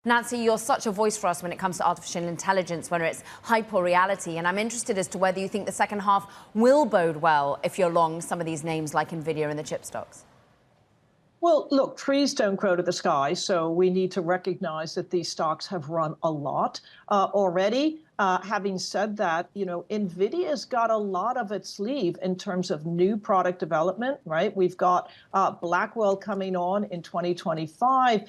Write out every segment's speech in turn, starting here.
Nancy, you're such a voice for us when it comes to artificial intelligence, whether it's hype or reality. And I'm interested as to whether you think the second half will bode well if you're long some of these names like Nvidia and the chip stocks. Well, look, trees don't grow to the sky, so we need to recognize that these stocks have run a lot already. Having said that, Nvidia's got a lot of its sleeve in terms of new product development, right? We've got Blackwell coming on in 2025.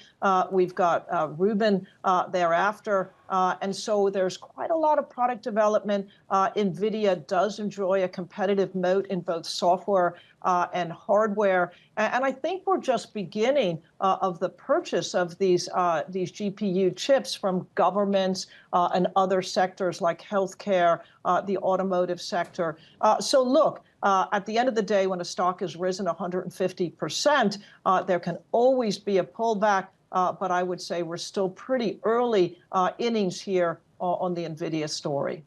We've got Rubin thereafter. And so there's quite a lot of product development. Nvidia does enjoy a competitive moat in both software and hardware. And I think we're just beginning of the purchase of these GPU chips from governments and other sectors like healthcare, the automotive sector. So look, at the end of the day, when a stock has risen 150%, there can always be a pullback. But I would say we're still pretty early innings here on the Nvidia story.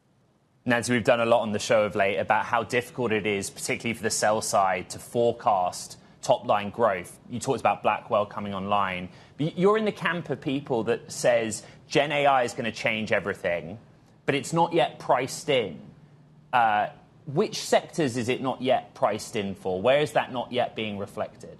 Nancy, we've done a lot on the show of late about how difficult it is, particularly for the sell side, to forecast top-line growth. You talked about Blackwell coming online. But you're in the camp of people that says Gen AI is going to change everything, but it's not yet priced in. Which sectors is it not yet priced in for? Where is that not yet being reflected?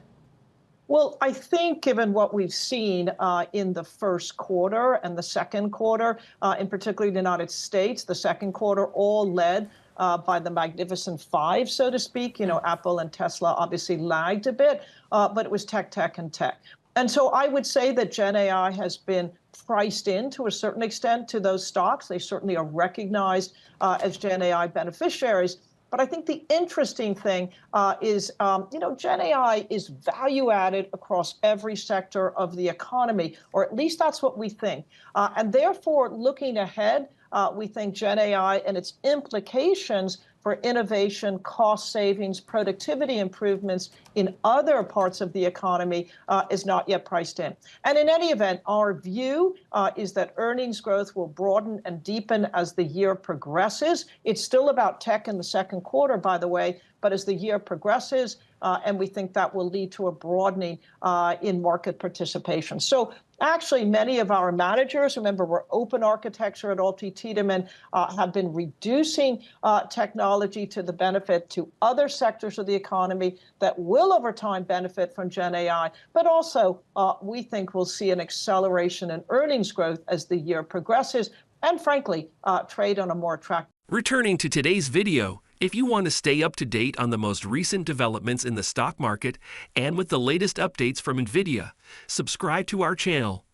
Well, I think given what we've seen in the first quarter and the second quarter, in particular the United States, the second quarter all led by the Magnificent Five, so to speak. Apple and Tesla obviously lagged a bit, but it was tech, and tech. And so I would say that Gen AI has been priced in to a certain extent to those stocks. They certainly are recognized as Gen AI beneficiaries. But I think the interesting thing is, Gen AI is value added across every sector of the economy, or at least that's what we think. And therefore, looking ahead, we think Gen AI and its implications for innovation, cost savings, productivity improvements in other parts of the economy is not yet priced in. And in any event, our view is that earnings growth will broaden and deepen as the year progresses. It's still about tech in the second quarter, by the way, but as the year progresses, and we think that will lead to a broadening in market participation. So actually, many of our managers, remember, we're open architecture at AlTi Tiedemann, have been reducing technology to the benefit to other sectors of the economy that will over time benefit from Gen AI. But also, we think we'll see an acceleration in earnings growth as the year progresses, and frankly, trade on a more attractive. Returning to today's video, if you want to stay up to date on the most recent developments in the stock market and with the latest updates from Nvidia, subscribe to our channel.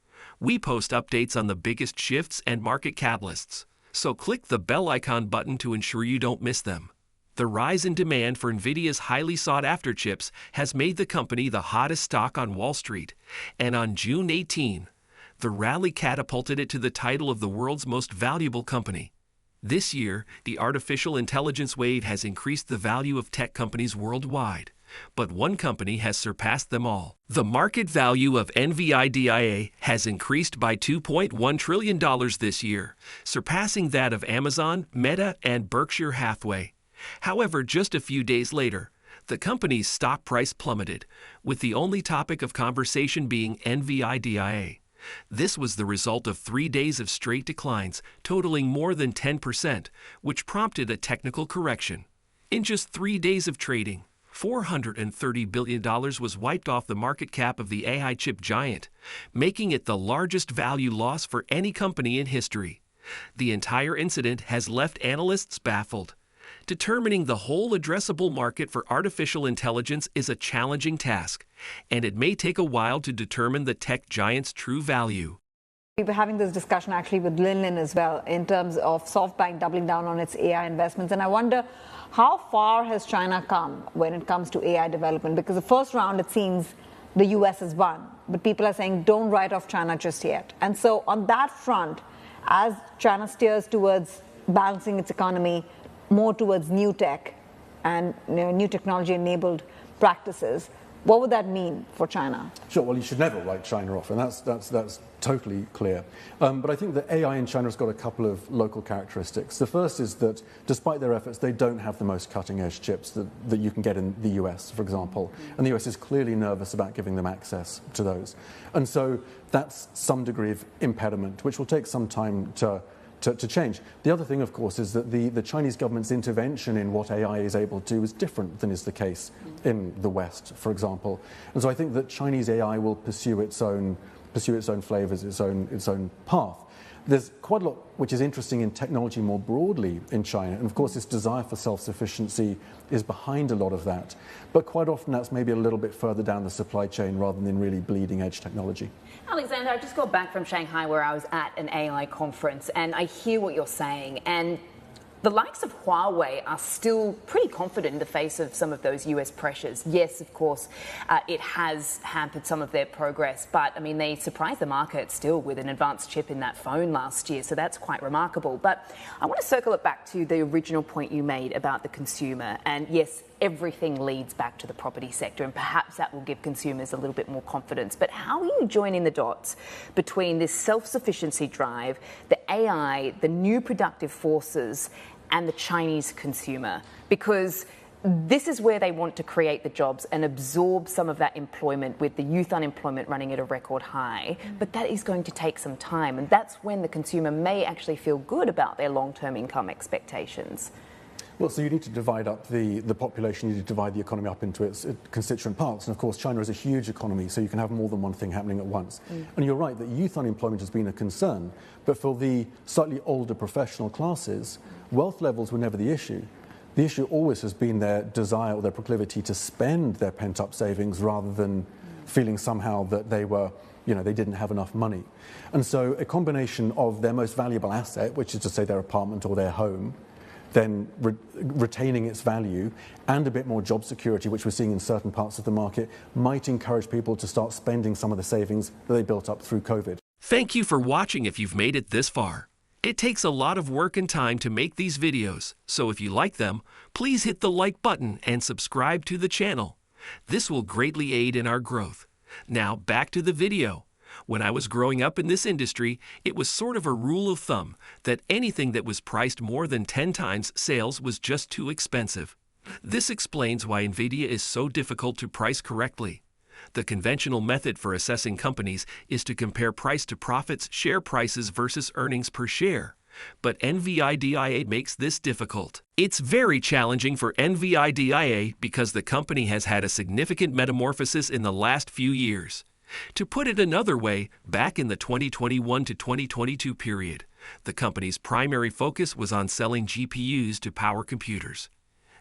We post updates on the biggest shifts and market catalysts, so click the bell icon button to ensure you don't miss them. The rise in demand for Nvidia's highly sought-after chips has made the company the hottest stock on Wall Street, and on June 18, the rally catapulted it to the title of the world's most valuable company. This year, the artificial intelligence wave has increased the value of tech companies worldwide, but one company has surpassed them all. The market value of NVDA has increased by $2.1 trillion this year, surpassing that of Amazon, Meta, and Berkshire Hathaway. However, just a few days later, the company's stock price plummeted, with the only topic of conversation being NVDA. This was the result of 3 days of straight declines, totaling more than 10%, which prompted a technical correction. In just 3 days of trading, $430 billion was wiped off the market cap of the AI chip giant, making it the largest value loss for any company in history. The entire incident has left analysts baffled. Determining the whole addressable market for artificial intelligence is a challenging task, and it may take a while to determine the tech giant's true value. We were having this discussion actually with Lin as well in terms of SoftBank doubling down on its AI investments. And I wonder, how far has China come when it comes to AI development? Because the first round, it seems the US has won, but people are saying don't write off China just yet. And so on that front, as China steers towards balancing its economy more towards new tech and new technology-enabled practices, What would that mean for China? Sure. Well, you should never write China off, and that's totally clear. But I think that AI in China has got a couple of local characteristics. The first is that, despite their efforts, they don't have the most cutting-edge chips that you can get in the US, for example. And the US is clearly nervous about giving them access to those. And so that's some degree of impediment, which will take some time to change. The other thing, of course, is that the Chinese government's intervention in what AI is able to do is different than is the case in the West, for example. And so I think that Chinese AI will pursue its own flavors, its own path. There's quite a lot which is interesting in technology more broadly in China, and of course this desire for self-sufficiency is behind a lot of that. But quite often that's maybe a little bit further down the supply chain rather than really bleeding edge technology. Alexander, I just got back from Shanghai where I was at an AI conference, and I hear what you're saying, and the likes of Huawei are still pretty confident in the face of some of those US pressures. Yes, of course, it has hampered some of their progress, but I mean, they surprised the market still with an advanced chip in that phone last year, so that's quite remarkable. But I want to circle it back to the original point you made about the consumer, and yes, everything leads back to the property sector, and perhaps that will give consumers a little bit more confidence. But how are you joining the dots between this self-sufficiency drive, the AI, the new productive forces, and the Chinese consumer? Because this is where they want to create the jobs and absorb some of that employment, with the youth unemployment running at a record high. But that is going to take some time, and that's when the consumer may actually feel good about their long-term income expectations. Well, so you need to divide up the population, you need to divide the economy up into its constituent parts. And of course, China is a huge economy, so you can have more than one thing happening at once. And you're right that youth unemployment has been a concern, but for the slightly older professional classes, wealth levels were never the issue. The issue always has been their desire or their proclivity to spend their pent-up savings rather than feeling somehow that they were, they didn't have enough money. And so a combination of their most valuable asset, which is to say their apartment or their home, then retaining its value, and a bit more job security, which we're seeing in certain parts of the market, might encourage people to start spending some of the savings that they built up through COVID. Thank you for watching if you've made it this far. It takes a lot of work and time to make these videos, so if you like them, please hit the like button and subscribe to the channel. This will greatly aid in our growth. Now back to the video. When I was growing up in this industry, it was sort of a rule of thumb that anything that was priced more than 10 times sales was just too expensive. This explains why Nvidia is so difficult to price correctly. The conventional method for assessing companies is to compare price to profits, share prices versus earnings per share. But NVDA makes this difficult. It's very challenging for NVDA because the company has had a significant metamorphosis in the last few years. To put it another way, back in the 2021 to 2022 period, the company's primary focus was on selling GPUs to power computers.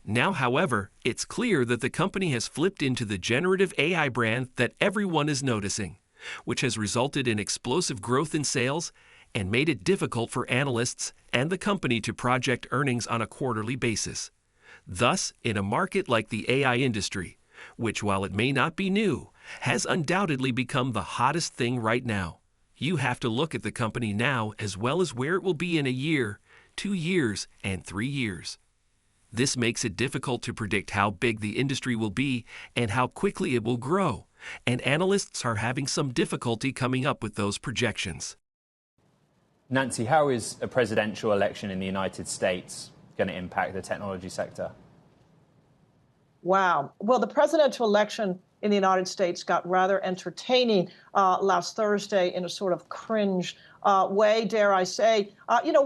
Now, however, it's clear that the company has flipped into the generative AI brand that everyone is noticing, which has resulted in explosive growth in sales and made it difficult for analysts and the company to project earnings on a quarterly basis. Thus, in a market like the AI industry, which, while it may not be new, has undoubtedly become the hottest thing right now, you have to look at the company now as well as where it will be in a year, 2 years, and 3 years. This makes it difficult to predict how big the industry will be and how quickly it will grow, and analysts are having some difficulty coming up with those projections. Nancy, how is a presidential election in the United States going to impact the technology sector? Wow. Well, the presidential election in the United States got rather entertaining last Thursday in a sort of cringe way, dare I say.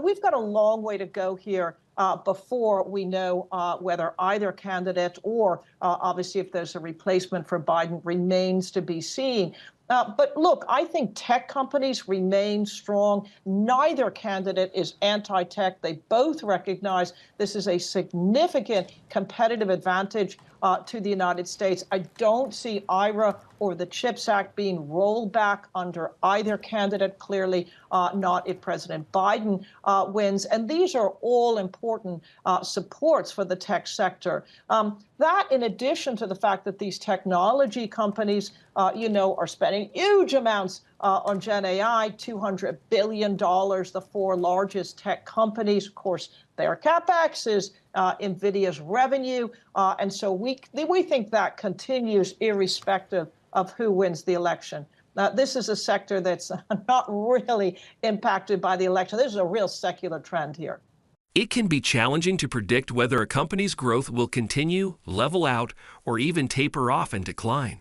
We've got a long way to go here before we know whether either candidate or obviously if there's a replacement for Biden remains to be seen. But look, I think tech companies remain strong. Neither candidate is anti-tech. They both recognize this is a significant competitive advantage to the United States. I don't see IRA or the CHIPS Act being rolled back under either candidate, clearly not if President Biden wins. And these are all important supports for the tech sector. That, in addition to the fact that these technology companies are spending huge amounts on Gen AI, $200 billion, the four largest tech companies. Of course, their capex is Nvidia's revenue. And so we think that continues irrespective of who wins the election. This is a sector that's not really impacted by the election. This is a real secular trend here. It can be challenging to predict whether a company's growth will continue, level out, or even taper off and decline.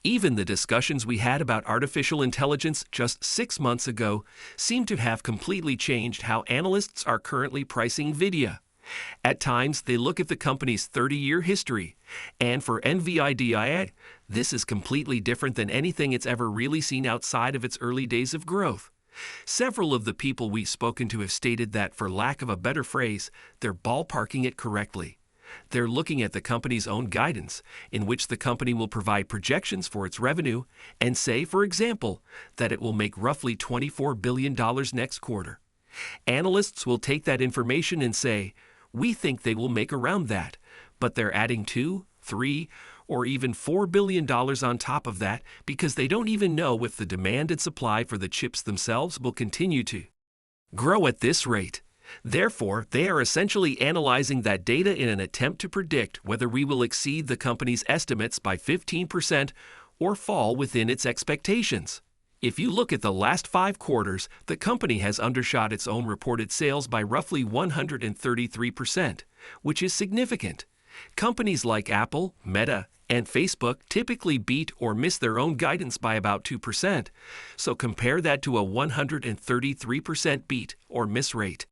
Even the discussions we had about artificial intelligence just 6 months ago seem to have completely changed how analysts are currently pricing Nvidia. At times, they look at the company's 30-year history, and for NVDA, this is completely different than anything it's ever really seen outside of its early days of growth. Several of the people we've spoken to have stated that, for lack of a better phrase, they're ballparking it correctly. They're looking at the company's own guidance, in which the company will provide projections for its revenue and say, for example, that it will make roughly $24 billion next quarter. Analysts will take that information and say, we think they will make around that, but they're adding $2, $3, or even $4 billion on top of that because they don't even know if the demand and supply for the chips themselves will continue to grow at this rate. Therefore, they are essentially analyzing that data in an attempt to predict whether we will exceed the company's estimates by 15% or fall within its expectations. If you look at the last 5 quarters, the company has undershot its own reported sales by roughly 133%, which is significant. Companies like Apple, Meta, and Facebook typically beat or miss their own guidance by about 2%, so compare that to a 133% beat or miss rate.